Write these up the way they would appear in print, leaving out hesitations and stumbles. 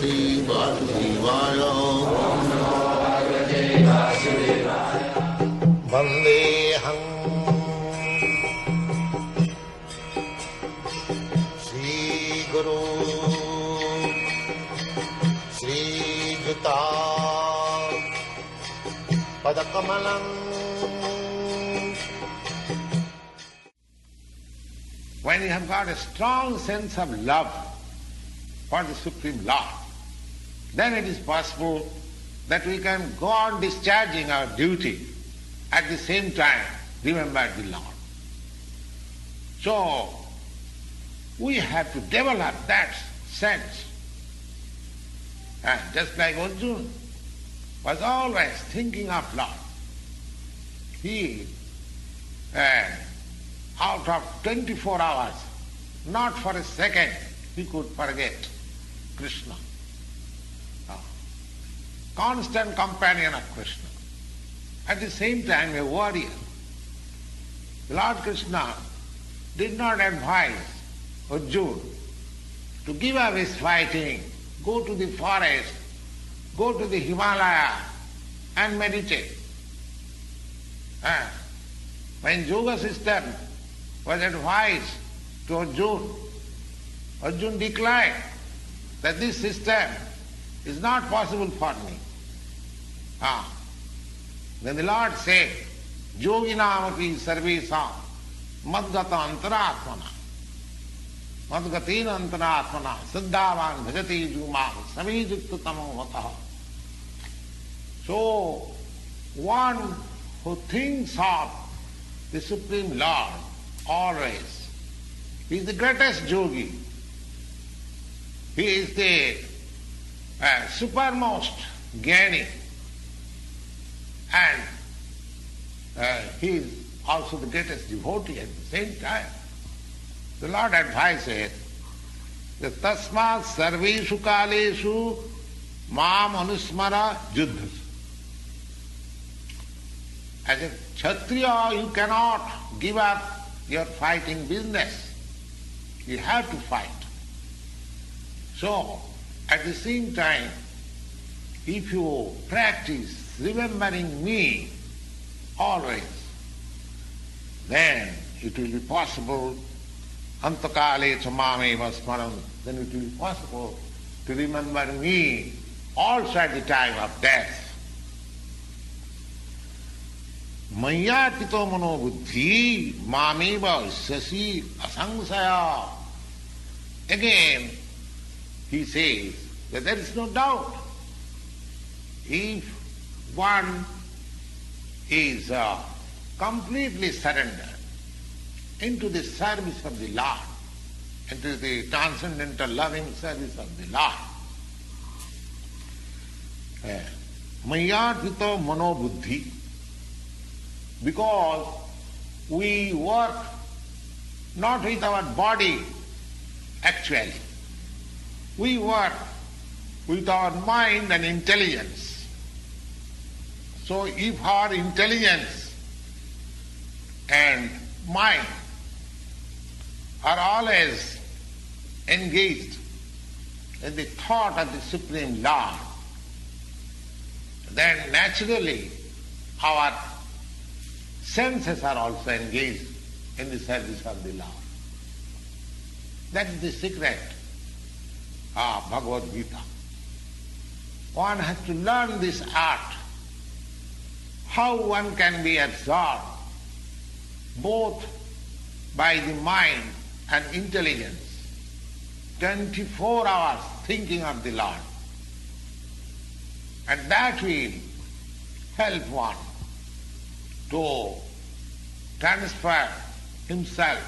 Bhagavate Vasudevaya. Vandeham Sri Guru Sri Juta Padakamalam. When you have got a strong sense of love for the Supreme Lord, then it is possible that we can go on discharging our duty, at the same time remember the Lord. So, we have to develop that sense. And just like Arjuna was always thinking of Lord. He, out of 24 hours, not for a second, he could forget Krishna. Constant companion of Krishna. At the same time, a warrior. Lord Krishna did not advise Arjuna to give up his fighting, go to the forest, go to the Himalaya and meditate. When yoga system was advised to Arjuna, Arjuna declared that this system is not possible for me. Then the Lord said, Yoginamapi sarvesam madgata antaratmana madgatina antaratmana siddhavan bhajati jumam samijukta tamo vataha. So, one who thinks of the Supreme Lord always, he is the greatest yogi. He is the supermost jnani, and he is also the greatest devotee at the same time. The Lord advises that tasmat sarveshu kaleshu mam anusmara juddhas. As a Kshatriya, you cannot give up your fighting business. You have to fight. So, at the same time, if you practice remembering me always, then it will be possible, antakale chamameva smaram, then it will be possible to remember me also at the time of death. Mayatito mano buddhi mameva sasi asangsaya. Again, he says that there is no doubt. If one is completely surrendered into the service of the Lord, into the transcendental loving service of the Lord, mayatito mano buddhi, because we work not with our body actually, we work with our mind and intelligence. So if our intelligence and mind are always engaged in the thought of the Supreme Lord, then naturally our senses are also engaged in the service of the Lord. That is the secret of Bhagavad-gita. One has to learn this art, how one can be absorbed both by the mind and intelligence, 24 hours thinking of the Lord. And that will help one to transfer himself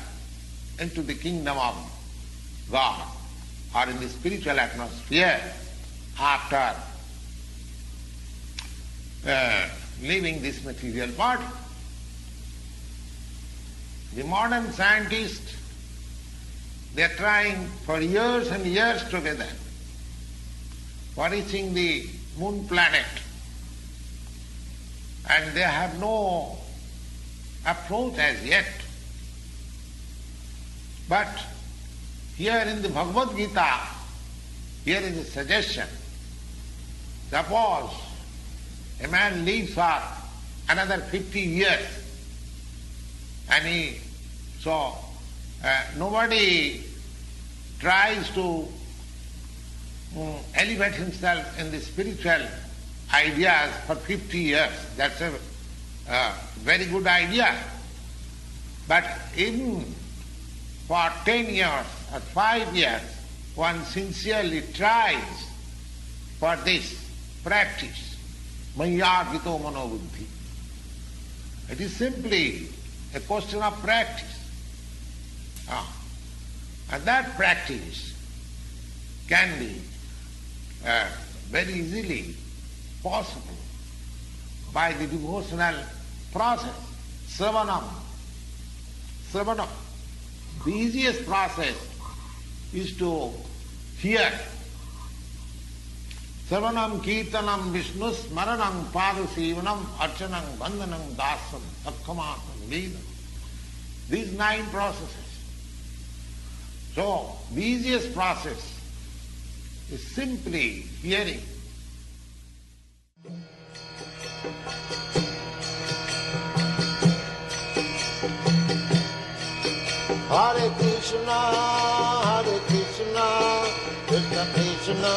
into the kingdom of God or in the spiritual atmosphere after leaving this material body. The modern scientists, they are trying for years and years together for reaching the moon planet, and they have no approach as yet. But here in the Bhagavad-gita, Here is a suggestion. Suppose a man lives for another 50 years and nobody tries to elevate himself in the spiritual ideas for 50 years. That's a very good idea. But even for 10 years or 5 years, one sincerely tries for this practice. Mayagito manobuddhi. It is simply a question of practice. And that practice can be very easily possible by the devotional process. Sravanam. The easiest process is to hear. Sravanam, Kirtanam, Vishnu, Smaranam, Padasevanam, Archanam, Vandanam, Dasam, Sakkhamasam, Vedam. These 9 processes. So, the easiest process is simply hearing. Hare Krishna, Krishna Krishna,